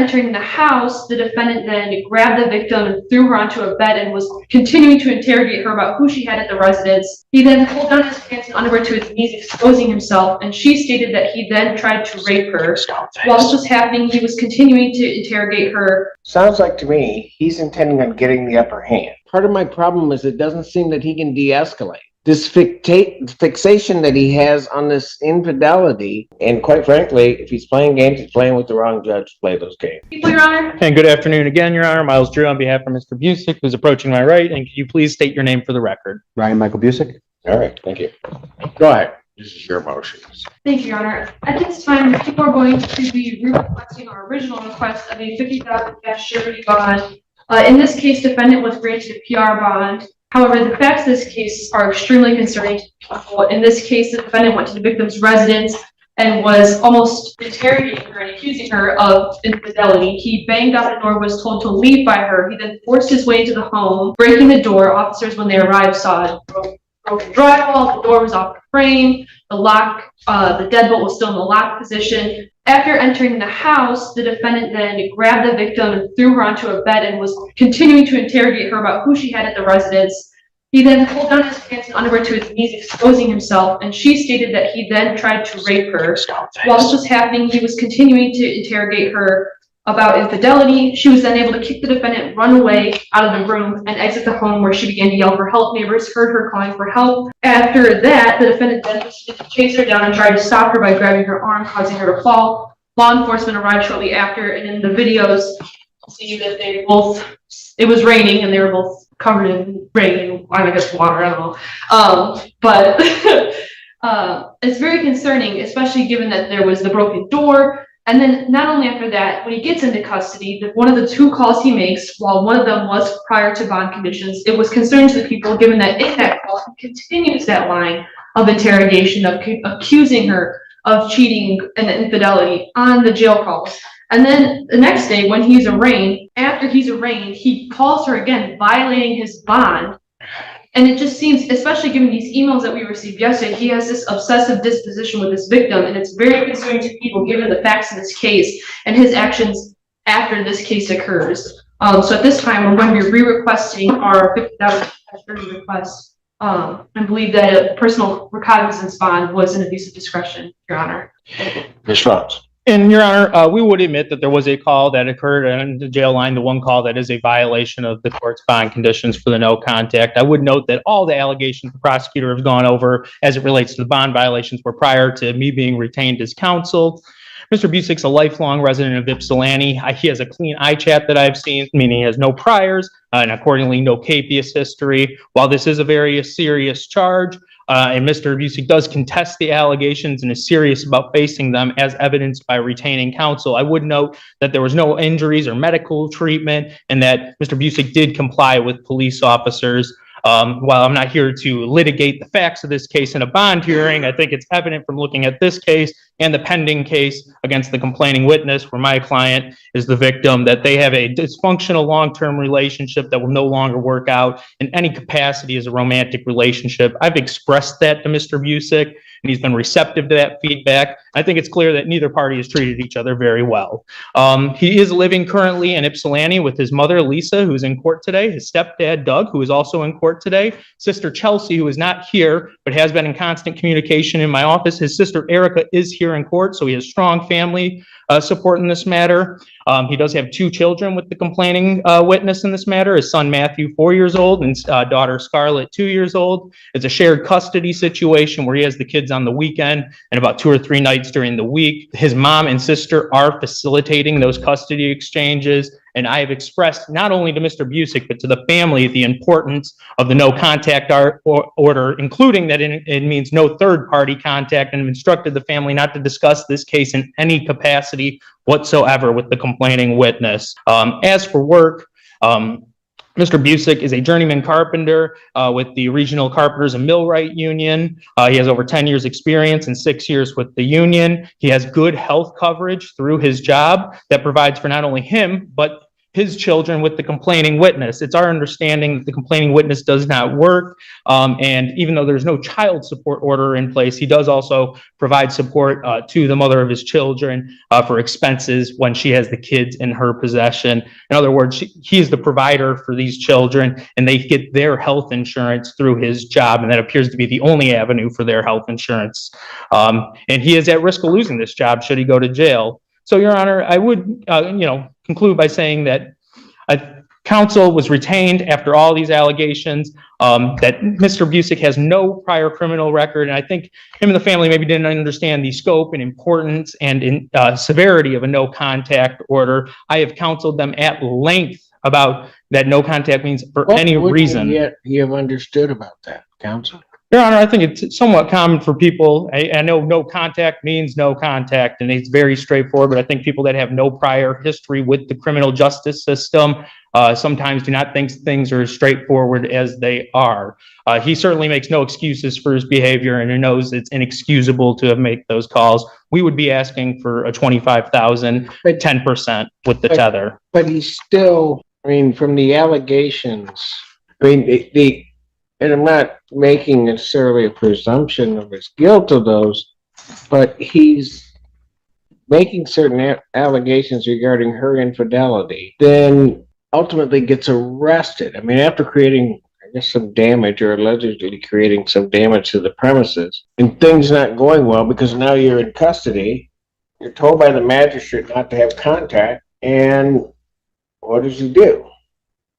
entering the house, the defendant then grabbed the victim and threw her onto a bed and was continuing to interrogate her about who she had at the residence. He then pulled down his pants and underwear to his knees, exposing himself, and she stated that he then tried to rape her. While this was happening, he was continuing to interrogate her. Sounds like to me he's intending on getting the upper hand. Part of my problem is it doesn't seem that he can de-escalate. This fixation that he has on this infidelity, and quite frankly, if he's playing games, he's playing with the wrong judge to play those games. Your Honor. And good afternoon again, Your Honor. Miles Drew on behalf of Mr. Busick, who's approaching my right. And can you please state your name for the record? Ryan Michael Busick. All right, thank you. Go ahead. This is your motion. Thank you, Your Honor. At this time, people are going to be requesting our original request of a $50,000 cash surety bond. In this case, defendant was granted a PR bond. However, the facts of this case are extremely concerning to people. In this case, the defendant went to the victim's residence and was almost interrogating her and accusing her of infidelity. He banged on the door, was told to leave by her. He then forced his way into the home, breaking the door. Officers, when they arrived, saw broken drywall, the door was off the frame, the lock, the deadbolt was still in the lock position. After entering the house, the defendant then grabbed the victim and threw her onto a bed and was continuing to interrogate her about who she had at the residence. He then pulled down his pants and underwear to his knees, exposing himself, and she stated that he then tried to rape her. While this was happening, he was continuing to interrogate her about infidelity. She was then able to kick the defendant, run away out of the room, and exit the home, where she began to yell for help. Neighbors heard her calling for help. After that, the defendant then proceeded to chase her down and tried to stop her by grabbing her arm, causing her to fall. Law enforcement arrived shortly after, and in the videos, you see that they both, it was raining, and they were both covered in rain and I guess water, I don't know. But it's very concerning, especially given that there was the broken door. And then not only after that, when he gets into custody, one of the two calls he makes, while one of them was prior to bond conditions, it was concerning to the people, given that in that call, he continues that line of interrogation of accusing her of cheating and infidelity on the jail calls. And then the next day, when he's arraigned, after he's arraigned, he calls her again, violating his bond. And it just seems, especially given these emails that we received yesterday, he has this obsessive disposition with this victim, and it's very concerning to people given the facts of this case and his actions after this case occurs. So at this time, we're going to be re-requesting our $50,000 request. I believe that a personal recognizance bond was an abuse of discretion, Your Honor. Response. And Your Honor, we would admit that there was a call that occurred on the jail line, the one call that is a violation of the court's bond conditions for the no contact. I would note that all the allegations the prosecutor has gone over as it relates to the bond violations were prior to me being retained as counsel. Mr. Busick's a lifelong resident of Ypsilanti. He has a clean eye chat that I've seen, meaning he has no priors and accordingly no capious history. While this is a very serious charge, and Mr. Busick does contest the allegations and is serious about facing them as evidenced by retaining counsel, I would note that there was no injuries or medical treatment and that Mr. Busick did comply with police officers. While I'm not here to litigate the facts of this case in a bond hearing, I think it's evident from looking at this case and the pending case against the complaining witness, where my client is the victim, that they have a dysfunctional long-term relationship that will no longer work out in any capacity as a romantic relationship. I've expressed that to Mr. Busick, and he's been receptive to that feedback. I think it's clear that neither party has treated each other very well. He is living currently in Ypsilanti with his mother, Lisa, who's in court today, his stepdad, Doug, who is also in court today, sister Chelsea, who is not here, but has been in constant communication in my office. His sister Erica is here in court, so he has strong family support in this matter. He does have two children with the complaining witness in this matter, his son Matthew, 4 years old, and daughter Scarlett, 2 years old. It's a shared custody situation where he has the kids on the weekend and about 2 or 3 nights during the week. His mom and sister are facilitating those custody exchanges, and I have expressed not only to Mr. Busick, but to the family, the importance of the no contact order, including that it means no third party contact, and have instructed the family not to discuss this case in any capacity whatsoever with the complaining witness. As for work, Mr. Busick is a journeyman carpenter with the Regional Carpenters and Millwright Union. He has over 10 years experience and 6 years with the union. He has good health coverage through his job that provides for not only him, but his children with the complaining witness. It's our understanding that the complaining witness does not work. And even though there's no child support order in place, he does also provide support to the mother of his children for expenses when she has the kids in her possession. In other words, he is the provider for these children, and they get their health insurance through his job, and that appears to be the only avenue for their health insurance. And he is at risk of losing this job should he go to jail. So, Your Honor, I would, conclude by saying that counsel was retained after all these allegations, that Mr. Busick has no prior criminal record. And I think him and the family maybe didn't understand the scope and importance and severity of a no contact order. I have counseled them at length about that no contact means for any reason. Yet you have understood about that, counsel? Your Honor, I think it's somewhat common for people. I know no contact means no contact, and it's very straightforward, but I think people that have no prior history with the criminal justice system sometimes do not think things are as straightforward as they are. He certainly makes no excuses for his behavior, and he knows it's inexcusable to have made those calls. We would be asking for a $25,000, 10% with the tether. But he's still, from the allegations, and I'm not making necessarily a presumption of his guilt of those, but he's making certain allegations regarding her infidelity, then ultimately gets arrested. After creating, some damage, or allegedly creating some damage to the premises, and things not going well because now you're in custody, you're told by the magistrate not to have contact, and what does he do?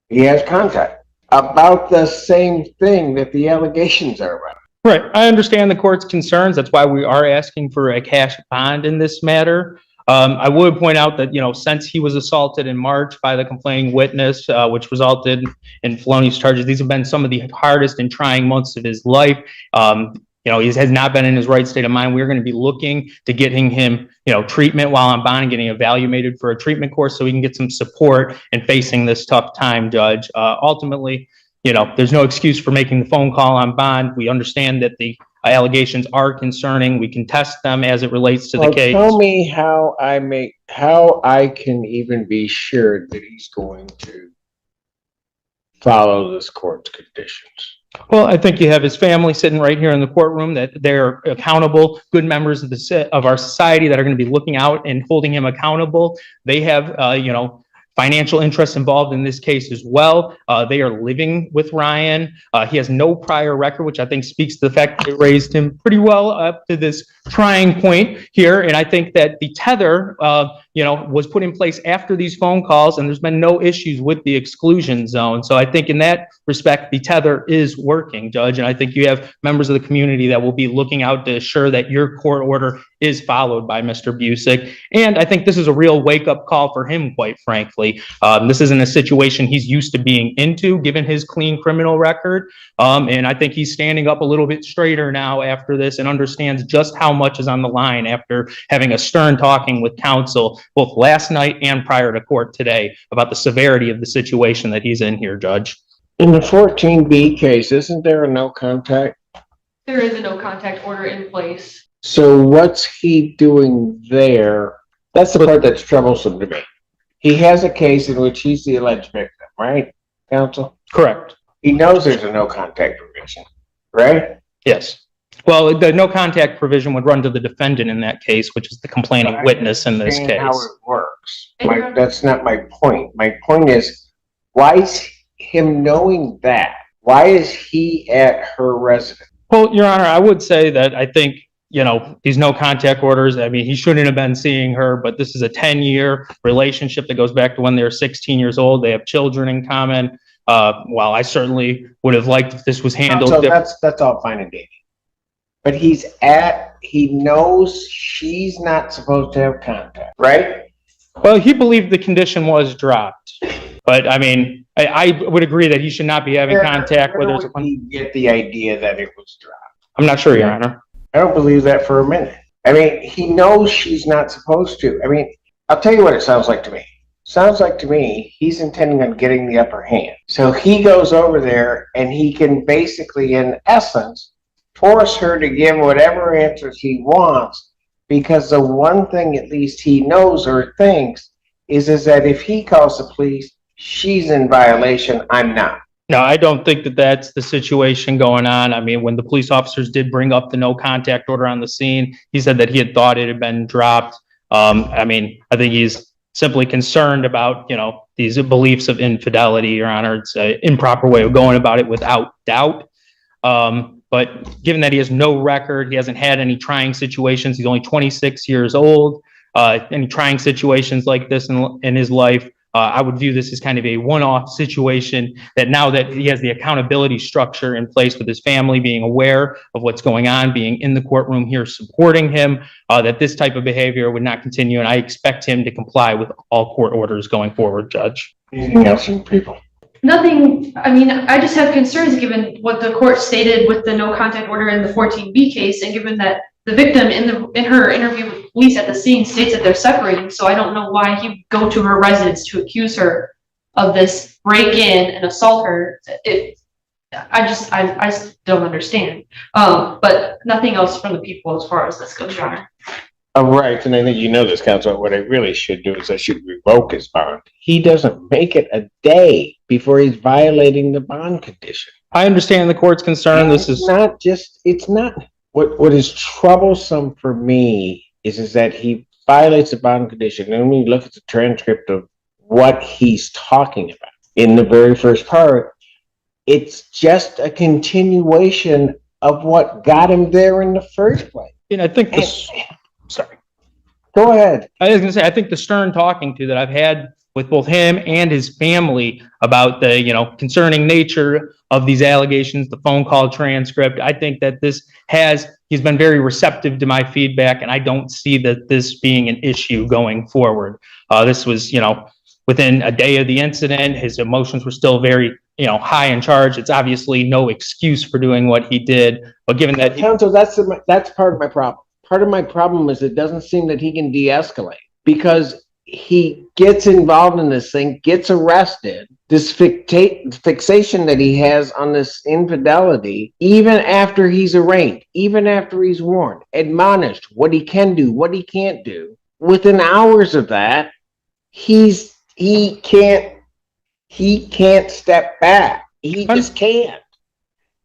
He has contact about the same thing that the allegations are about. Right. I understand the court's concerns. That's why we are asking for a cash bond in this matter. I would point out that, since he was assaulted in March by the complaining witness, which resulted in felonious charges, these have been some of the hardest and trying months of his life. He has not been in his right state of mind. We're going to be looking to getting him, treatment while on bond and getting evaluated for a treatment course so he can get some support in facing this tough time, Judge. Ultimately, there's no excuse for making the phone call on bond. We understand that the allegations are concerning. We can test them as it relates to the case. Tell me how I can even be sure that he's going to follow this court's conditions. Well, I think you have his family sitting right here in the courtroom, that they're accountable, good members of our society that are going to be looking out and holding him accountable. They have, financial interests involved in this case as well. They are living with Ryan. He has no prior record, which I think speaks to the fact that they raised him pretty well up to this trying point here. And I think that the tether, was put in place after these phone calls, and there's been no issues with the exclusion zone. So I think in that respect, the tether is working, Judge. And I think you have members of the community that will be looking out to ensure that your court order is followed by Mr. Busick. And I think this is a real wake-up call for him, quite frankly. This isn't a situation he's used to being into, given his clean criminal record. And I think he's standing up a little bit straighter now after this and understands just how much is on the line after having a stern talking with counsel both last night and prior to court today about the severity of the situation that he's in here, Judge. In the 14B case, isn't there a no contact? There is a no contact order in place. So what's he doing there? That's the part that's troublesome to me. He has a case in which he's the alleged victim, right, counsel? Correct. He knows there's a no contact provision, right? Yes. Well, the no contact provision would run to the defendant in that case, which is the complaining witness in this case. How it works. That's not my point. My point is, why is him knowing that? Why is he at her residence? Well, Your Honor, I would say that I think, these no contact orders, he shouldn't have been seeing her, but this is a 10-year relationship that goes back to when they were 16 years old. They have children in common. While I certainly would have liked if this was handled. So that's all fine and dandy. But he knows she's not supposed to have contact, right? Well, he believed the condition was dropped. But I would agree that he should not be having contact. Where would he get the idea that it was dropped? I'm not sure, Your Honor. I don't believe that for a minute. He knows she's not supposed to. I'll tell you what it sounds like to me. Sounds like to me he's intending on getting the upper hand. So he goes over there and he can basically, in essence, force her to give whatever answers he wants, because the one thing at least he knows or thinks is that if he calls the police, she's in violation, I'm not. No, I don't think that that's the situation going on. I mean, when the police officers did bring up the no contact order on the scene, he said that he had thought it had been dropped. I mean, I think he's simply concerned about, these beliefs of infidelity, Your Honor. It's an improper way of going about it without doubt. But given that he has no record, he hasn't had any trying situations. He's only 26 years old. Any trying situations like this in his life, I would view this as kind of a one-off situation, that now that he has the accountability structure in place with his family, being aware of what's going on, being in the courtroom here supporting him, that this type of behavior would not continue. And I expect him to comply with all court orders going forward, Judge. Anything else from people? Nothing, I mean, I just have concerns given what the court stated with the no contact order in the 14B case, and given that the victim in her interview with police at the scene states that they're separating. So I don't know why he would go to her residence to accuse her of this break-in and assault her. I just don't understand. But nothing else from the people as far as this goes, Your Honor. Right, and I think you know this, counsel. What I really should do is I should revoke his bond. He doesn't make it a day before he's violating the bond condition. I understand the court's concern. This is not just, it's not, what is troublesome for me is that he violates the bond condition. And when you look at the transcript of what he's talking about in the very first part, it's just a continuation of what got him there in the first place. And I think this. Sorry. Go ahead. I was going to say, I think the stern talking to that I've had with both him and his family about the, concerning nature of these allegations, the phone call transcript, I think that he's been very receptive to my feedback, and I don't see that this being an issue going forward. This was, within a day of the incident, his emotions were still very, high in charge. It's obviously no excuse for doing what he did, but given that. Counsel, that's part of my problem. Part of my problem is it doesn't seem that he can de-escalate, because he gets involved in this thing, gets arrested, this fixation that he has on this infidelity, even after he's arraigned, even after he's warned, admonished what he can do, what he can't do. Within hours of that, he can't step back. He just can't.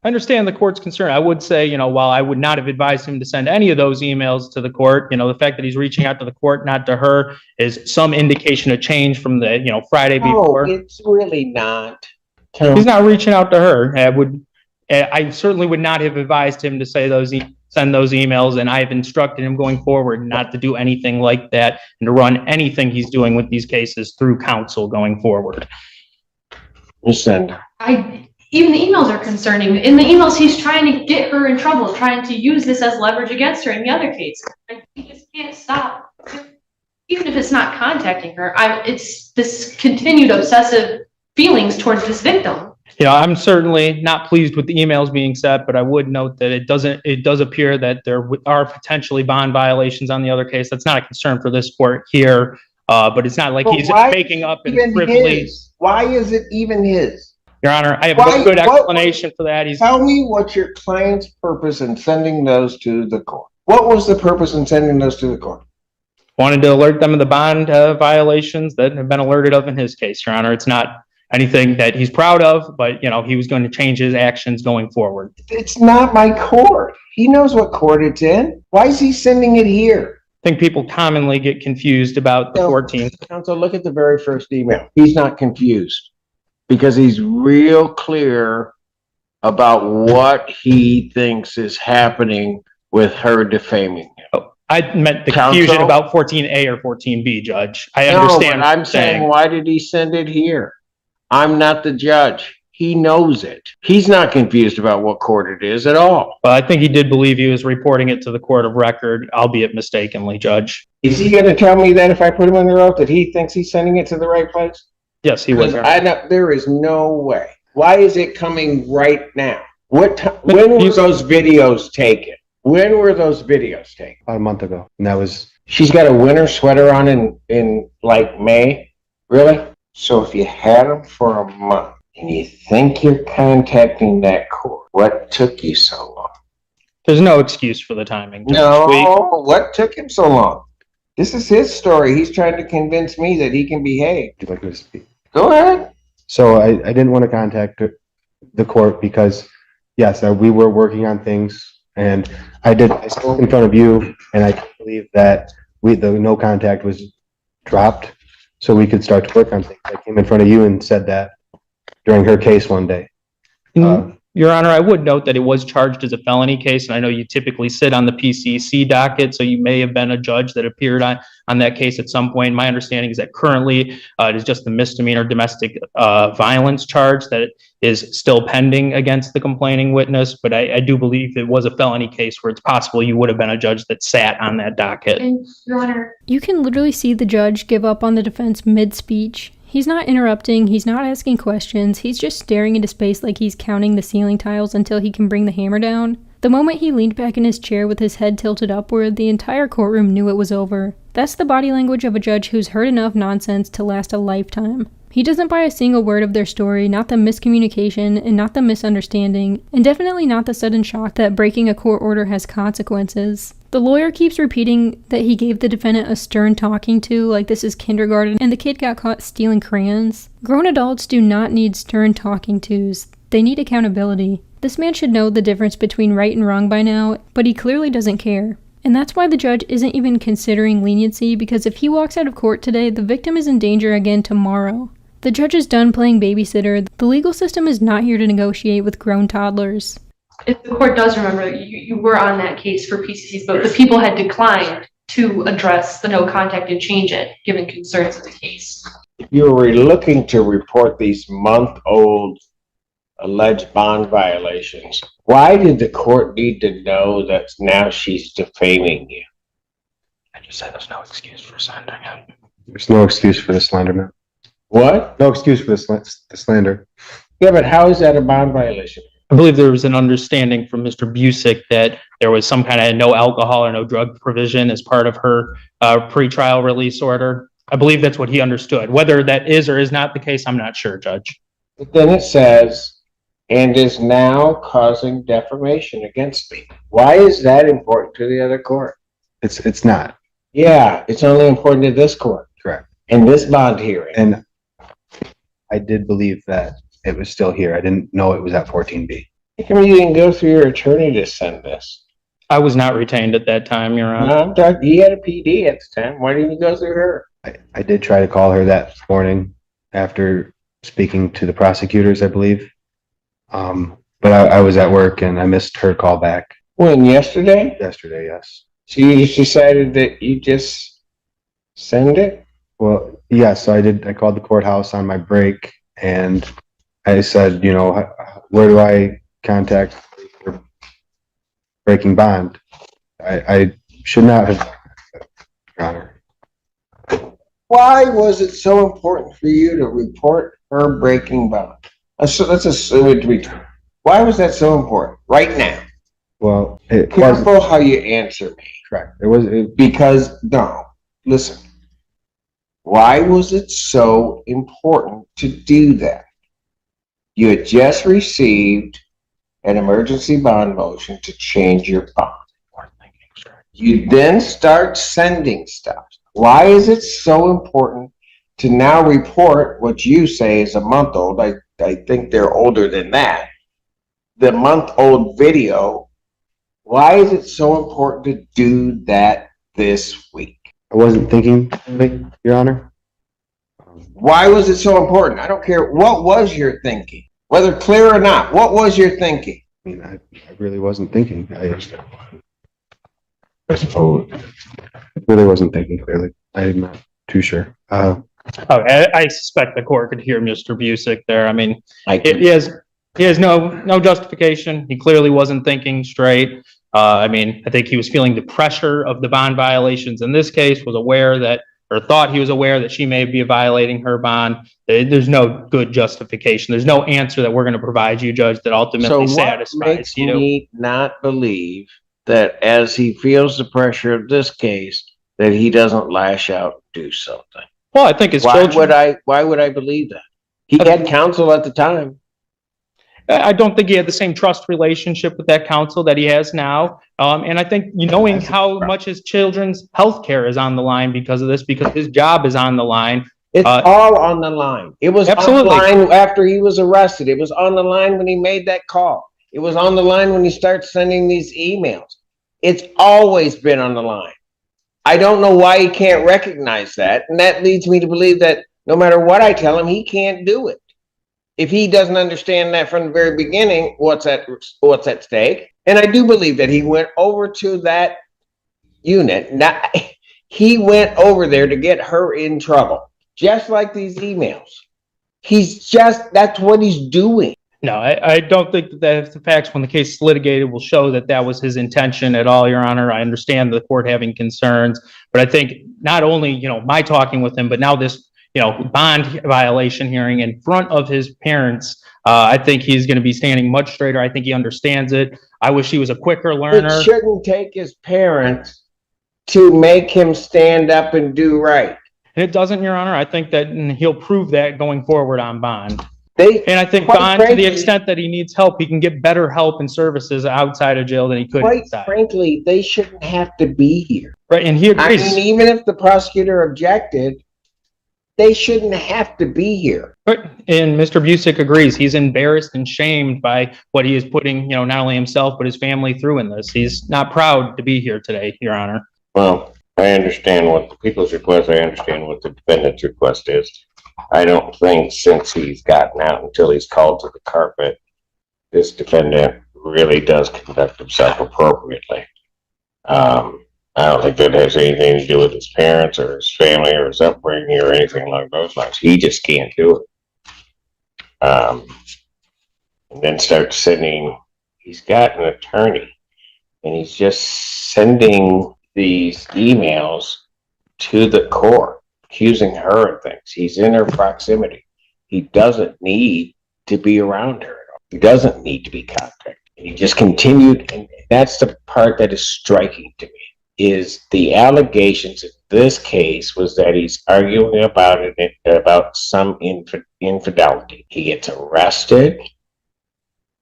I understand the court's concern. I would say, while I would not have advised him to send any of those emails to the court, the fact that he's reaching out to the court, not to her, is some indication of change from the, Friday before. No, it's really not. He's not reaching out to her. I certainly would not have advised him to send those emails, and I have instructed him going forward not to do anything like that and to run anything he's doing with these cases through counsel going forward. Even the emails are concerning. In the emails, he's trying to get her in trouble, trying to use this as leverage against her in the other case. And he just can't stop. Even if it's not contacting her, it's this continued obsessive feelings towards this victim. I'm certainly not pleased with the emails being sent, but I would note that it does appear that there are potentially bond violations on the other case. That's not a concern for this court here, but it's not like he's making up and frivolous. Why is it even his? Your Honor, I have no good explanation for that. Tell me what your client's purpose in sending those to the court. What was the purpose in sending those to the court? Wanted to alert them of the bond violations that have been alerted of in his case, Your Honor. It's not anything that he's proud of, but, he was going to change his actions going forward. It's not my court. He knows what court it's in. Why is he sending it here? I think people commonly get confused about the 14th. Counsel, look at the very first email. He's not confused, because he's real clear about what he thinks is happening with her defaming him. Oh, I meant the confusion about 14A or 14B, Judge. I understand. But I'm saying, why did he send it here? I'm not the judge. He knows it. He's not confused about what court it is at all. Well, I think he did believe he was reporting it to the court of record, albeit mistakenly, Judge. Is he going to tell me that if I put him under oath that he thinks he's sending it to the right place? Yes, he was. There is no way. Why is it coming right now? When were those videos taken? When were those videos taken? About a month ago. And that was. She's got a winter sweater on in like May? Really? So if you had them for a month and you think you're contacting that court, what took you so long? There's no excuse for the timing. No, what took him so long? This is his story. He's trying to convince me that he can behave. Would you like me to speak? Go ahead. So I didn't want to contact the court because, yes, we were working on things, and I spoke in front of you, and I believe that the no contact was dropped so we could start to work on things. I came in front of you and said that during her case one day. Your Honor, I would note that it was charged as a felony case, and I know you typically sit on the PCC docket, so you may have been a judge that appeared on that case at some point. My understanding is that currently it is just the misdemeanor domestic violence charge that is still pending against the complaining witness, but I do believe it was a felony case where it's possible you would have been a judge that sat on that docket. And, Your Honor. You can literally see the judge give up on the defense mid-speech. He's not interrupting, he's not asking questions, he's just staring into space like he's counting the ceiling tiles until he can bring the hammer down. The moment he leaned back in his chair with his head tilted upward, the entire courtroom knew it was over. That's the body language of a judge who's heard enough nonsense to last a lifetime. He doesn't buy a single word of their story, not the miscommunication, and not the misunderstanding, and definitely not the sudden shock that breaking a court order has consequences. The lawyer keeps repeating that he gave the defendant a stern talking to, like this is kindergarten, and the kid got caught stealing crayons. Grown adults do not need stern talking tos. They need accountability. This man should know the difference between right and wrong by now, but he clearly doesn't care. And that's why the judge isn't even considering leniency, because if he walks out of court today, the victim is in danger again tomorrow. The judge is done playing babysitter. The legal system is not here to negotiate with grown toddlers. If the court does remember, you were on that case for PCC's, but the people had declined to address the no contact and change it, given concerns of the case. You were looking to report these month-old alleged bond violations. Why did the court need to know that now she's defaming you? I just said there's no excuse for slandering him. There's no excuse for the slander. What? No excuse for the slander. Yeah, but how is that a bond violation? I believe there was an understanding from Mr. Busick that there was some kind of no alcohol or no drug provision as part of her pretrial release order. I believe that's what he understood. Whether that is or is not the case, I'm not sure, Judge. But then it says, and is now causing defamation against me. Why is that important to the other court? It's not. Yeah, it's only important to this court. Correct. And this bond hearing. And I did believe that it was still here. I didn't know it was at 14B. How come you didn't go through your attorney to send this? I was not retained at that time, Your Honor. No, I'm talking, you had a PD at the time. Why didn't you go through her? I did try to call her that morning after speaking to the prosecutors, I believe. But I was at work and I missed her call back. When, yesterday? Yesterday, yes. So you just decided that you just send it? Well, yes, so I did. I called the courthouse on my break and I said, you know, where do I contact for breaking bond? I should not have, Your Honor. Why was it so important for you to report her breaking bond? Let's assume it to be true. Why was that so important right now? Well, it Careful was how you answer me. correct. It Because, no, listen. Why was it so important to do that? You had just received an emergency bond motion to change your bond. You then start sending stuff. Why is it so important to now report what you say is a month old? I think they're older than that. The month-old video. Why is it so important to do that this week? I wasn't thinking, Your Honor. Why was it so important? I don't care. What was your thinking? Whether clear or not, what was your thinking? I mean, I really wasn't thinking. I really wasn't thinking clearly. I'm not too sure. I suspect the court could hear Mr. Busick there. I mean, Like, he has no justification. He clearly wasn't thinking straight. I mean, I think he was feeling the pressure of the bond violations in this case, was aware that, or thought he was aware that she may be violating her bond. There's no good justification. There's no answer that we're going to provide you, Judge, that ultimately so satisfies what makes you. me not believe that as he feels the pressure of this case, that he doesn't lash out and do something? Well, I think his Why children. would I believe that? He had counsel at the time. I don't think he had the same trust relationship with that counsel that he has now. And I think knowing how much his children's health care is on the line because of this, because his job is on the line. It's all on the line. It was Absolutely. on the line after he was arrested. It was on the line when he made that call. It was on the line when he starts sending these emails. It's always been on the line. I don't know why he can't recognize that. And that leads me to believe that no matter what I tell him, he can't do it. If he doesn't understand that from the very beginning, what's at stake. And I do believe that he went over to that unit. He went over there to get her in trouble, just like these emails. That's what he's doing. No, I don't think that the facts when the case is litigated will show that that was his intention at all, Your Honor. I understand the court having concerns, but I think not only, my talking with him, but now this, bond violation hearing in front of his parents, I think he's going to be standing much straighter. I think he understands it. I wish he was a quicker learner. It shouldn't take his parents to make him stand up and do right. And it doesn't, Your Honor. I think that he'll prove that going forward on bond. And I think quite bond, frankly, to the extent that he needs help, he can get better help and services outside of jail than he could quite inside. frankly, they shouldn't have to be here. Right, and he I agrees. mean, even if the prosecutor objected, they shouldn't have to be here. Right. And Mr. Busick agrees. He's embarrassed and shamed by what he is putting, not only himself, but his family through in this. He's not proud to be here today, Your Honor. Well, I understand what the people's request, I understand what the defendant's request is. I don't think since he's gotten out until he's called to the carpet, this defendant really does conduct himself appropriately. I don't think that has anything to do with his parents or his family or his upbringing or anything along those lines. He just can't do it. And then start sending, he's got an attorney and he's just sending these emails to the court, accusing her of things. He's in her proximity. He doesn't need to be around her at all. He doesn't need to be contacted. He just continued, and that's the part that is striking to me, is the allegations in this case was that he's arguing about some infidelity. He gets arrested.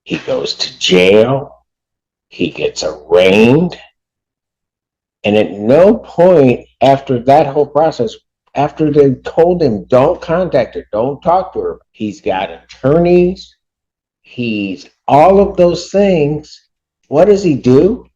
He goes to jail. He gets arraigned. And at no point after that whole process, after they told him, don't contact her, don't talk to her, he's got attorneys, he's all of those things. What does he do?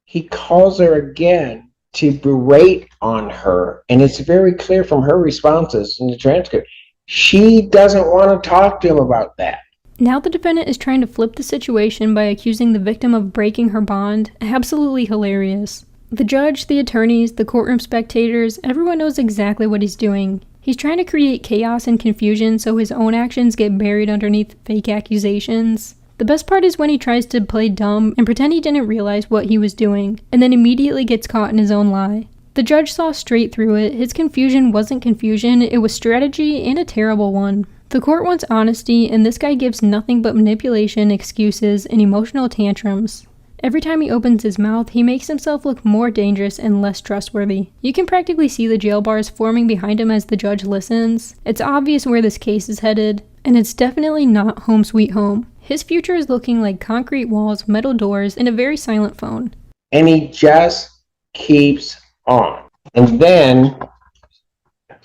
He calls her again to berate on her. And it's very clear from her responses in the transcript. She doesn't want to talk to him about that. Now the defendant is trying to flip the situation by accusing the victim of breaking her bond. Absolutely hilarious. The judge, the attorneys, the courtroom spectators, everyone knows exactly what he's doing. He's trying to create chaos and confusion so his own actions get buried underneath fake accusations. The best part is when he tries to play dumb and pretend he didn't realize what he was doing, and then immediately gets caught in his own lie. The judge saw straight through it. His confusion wasn't confusion, it was strategy, and a terrible one. The court wants honesty, and this guy gives nothing but manipulation, excuses, and emotional tantrums. Every time he opens his mouth, he makes himself look more dangerous and less trustworthy. You can practically see the jail bars forming behind him as the judge listens. It's obvious where this case is headed, and it's definitely not home sweet home. His future is looking like concrete walls, metal doors, and a very silent phone. And he just keeps on. And then,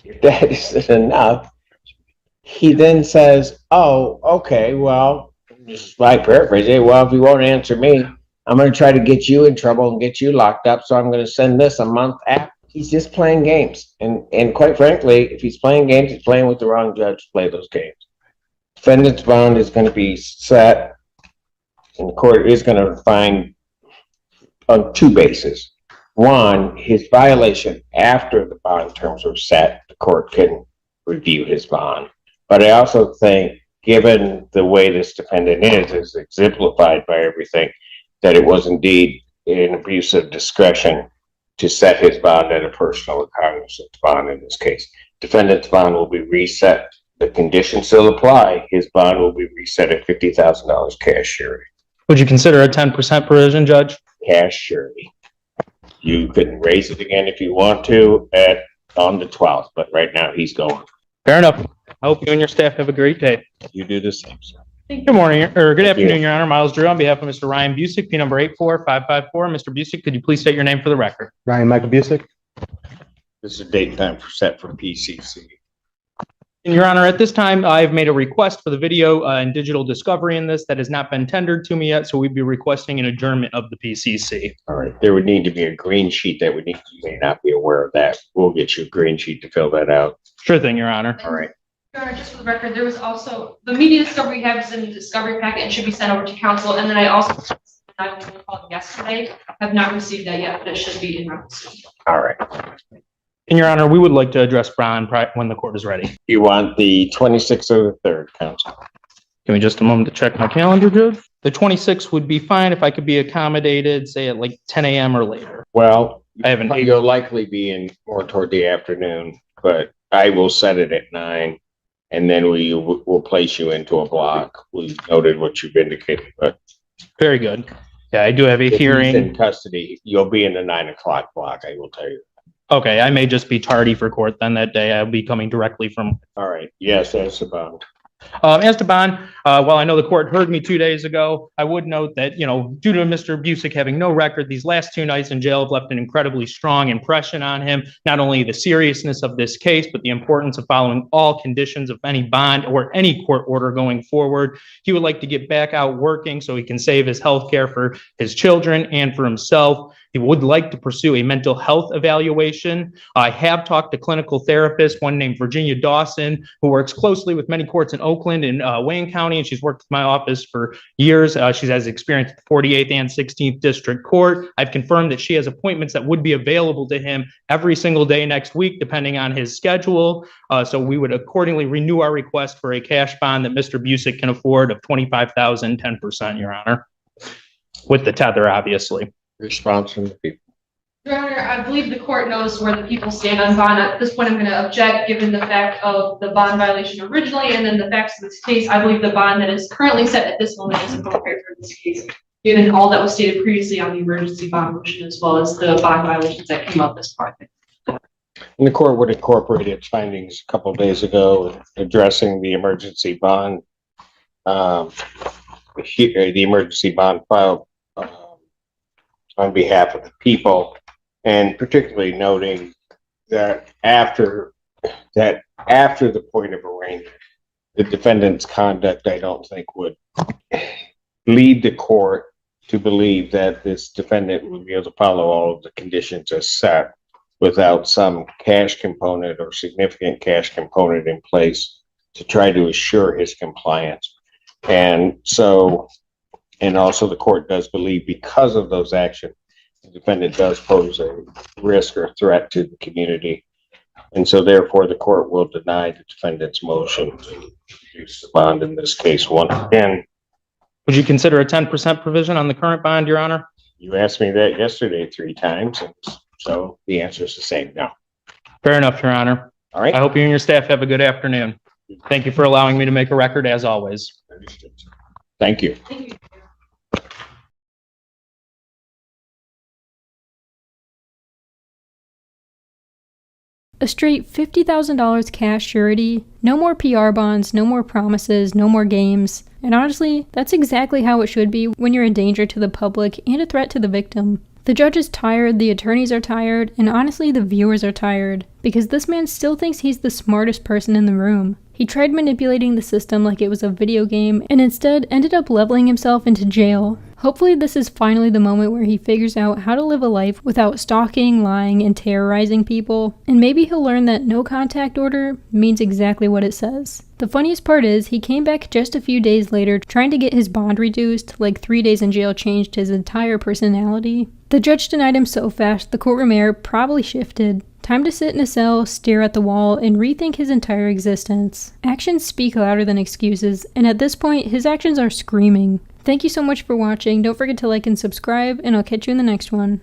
if that isn't enough, he then says, oh, okay, well, just like paraphrasing, well, if you won't answer me, I'm going to try to get you in trouble and get you locked up, so I'm going to send this a month after. He's just playing games. And quite frankly, if he's playing games, he's playing with the wrong judge to play those games. Defendant's bond is going to be set, and the court is going to find on two bases. One, his violation after the bond terms were set, the court can review his bond. But I also think, given the way this defendant is exemplified by everything, that it was indeed an abuse of discretion to set his bond at a personal or cognizant bond in this case. Defendant's bond will be reset. The conditions still apply. His bond will be reset at $50,000 cash surety. Would you consider a 10% provision, Judge? Cash surety. You can raise it again if you want to on the 12th, but right now he's going. Fair enough. I hope you and your staff have a great day. You do the same, sir. Good morning, or good Thank you. afternoon, Your Honor. Miles Drew on behalf of Mr. Ryan Busick, P number 84554. Mr. Busick, could you please state your name for the record? Ryan Michael Busick. This is a date and time set for PCC. And Your Honor, at this time, I've made a request for the video and digital discovery in this that has not been tendered to me yet, so we'd be requesting an adjournment of the PCC. All right, there would need to be a green sheet that would need, you may not be aware of that. We'll get you a green sheet to fill that out. Sure thing, Your Honor. All right. Your Honor, just for the record, there was also, the media discovery we have is in the discovery packet and should be sent over to council. And then I also, I called yesterday, have not received that yet, but it should be in my soon. All right. And Your Honor, we would like to address bond when the court is ready. You want the 26th or the 3rd, counsel? Give me just a moment to check my calendar, Judge. The 26th would be fine if I could be accommodated, say at like 10 a.m. or later. Well, I haven't. you'll likely be in more toward the afternoon, but I will set it at 9, and then we will place you into a block. We noted what you've indicated, but Very good. Yeah, I do have a if he's hearing. in custody, you'll be in the 9 o'clock block, I will tell you. Okay, I may just be tardy for court then that day. I'll be coming directly from. All right, yes, that's the bond. As to bond, while I know the court heard me 2 days ago, I would note that, due to Mr. Busick having no record, these last 2 nights in jail have left an incredibly strong impression on him. Not only the seriousness of this case, but the importance of following all conditions of any bond or any court order going forward. He would like to get back out working so he can save his health care for his children and for himself. He would like to pursue a mental health evaluation. I have talked to clinical therapists, one named Virginia Dawson, who works closely with many courts in Oakland and Wayne County, and she's worked with my office for years. She has experience at the 48th and 16th District Court. I've confirmed that she has appointments that would be available to him every single day next week, depending on his schedule. So we would accordingly renew our request for a cash bond that Mr. Busick can afford of $25,000, 10%, Your Honor, with the tether, obviously. Response from the people. Your Honor, I believe the court knows where the people stand on bond. At this point, I'm going to object, given the fact of the bond violation originally, and then the facts of this case. I believe the bond that is currently set at this moment is appropriate for this case, given all that was stated previously on the emergency bond motion, as well as the bond violations that came up as part of it. And the court would incorporate its findings a couple of days ago addressing the emergency bond, the emergency bond filed on behalf of the people, and particularly noting that after the point of arraignment, the defendant's conduct, I don't think, would lead the court to believe that this defendant would be able to follow all of the conditions as set without some cash component or significant cash component in place to try to assure his compliance. And so, and also the court does believe, because of those actions, the defendant does pose a risk or threat to the community. And so therefore the court will deny the defendant's motion to reduce the bond in this case once again. Would you consider a 10% provision on the current bond, Your Honor? You asked me that yesterday 3 times, and so the answer is the same, no. Fair enough, Your Honor. All right. I hope you and your staff have a good afternoon. Thank you for allowing me to make a record, as always. Thank you. Thank you. A straight $50,000 cash surety, no more PR bonds, no more promises, no more games. And honestly, that's exactly how it should be when you're a danger to the public and a threat to the victim. The judge is tired, the attorneys are tired, and honestly the viewers are tired, because this man still thinks he's the smartest person in the room. He tried manipulating the system like it was a video game, and instead ended up leveling himself into jail. Hopefully this is finally the moment where he figures out how to live a life without stalking, lying, and terrorizing people, and maybe he'll learn that no contact order means exactly what it says. The funniest part is, he came back just a few days later trying to get his bond reduced, like 3 days in jail changed his entire personality. The judge denied him so fast, the courtroom air probably shifted. Time to sit in a cell, stare at the wall, and rethink his entire existence. Actions speak louder than excuses, and at this point, his actions are screaming. Thank you so much for watching. Don't forget to like and subscribe, and I'll catch you in the next one.